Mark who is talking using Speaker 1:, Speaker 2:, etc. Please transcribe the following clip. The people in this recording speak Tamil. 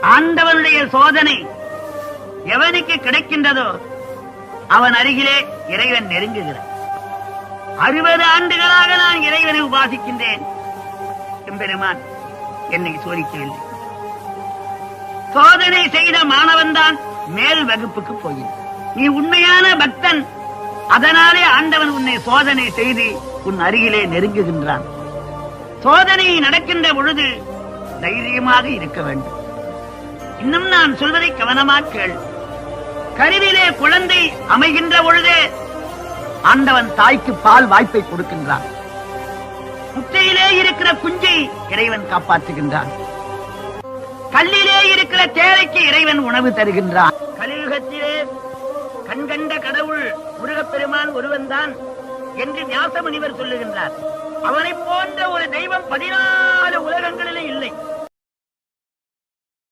Speaker 1: ஆண்டவனுடைய சோதனை எவனுக்கு கிடைக்கின்றதோ அவன் அருகிலே இறைவன் நெருங்குகிறான். 60 ஆண்டுகளாக நான் இறைவனை உபாசிக்கின்றேன். எம்பெருமான் என்னை சோதிக்கவில்லை. சோதனை செய்த மாணவன் தான் மேல் வகுப்புக்கு போகிறான். நீ உண்மையான பக்தன், அதனாலே ஆண்டவன் உன்னை சோதனை செய்து உன் அருகிலே நெருங்குகின்றான். சோதனை நடக்கின்ற பொழுது தைரியமாக இருக்க வேண்டும். இன்னும் நான் சொல்வதை கவனமாக கேள். கருவிலே குழந்தை அமைகின்ற பொழுதே ஆண்டவன் தாய்க்கு பால் வாய்ப்பை கொடுக்கின்றான். முட்டையிலே இருக்கிற குஞ்சை இறைவன் காப்பாற்றுகின்றான். கல்லிலே இருக்கிற தேரைக்கு இறைவன் உணவு தருகின்றான். கலியுகத்திலே கண்கண்ட கடவுள் முருகப்பெருமான் ஒருவன் தான் என்று வியாச முனிவர் சொல்லுகின்றார். அவனை போன்ற ஒரு தெய்வம் 14 உலகங்களிலே இல்லை.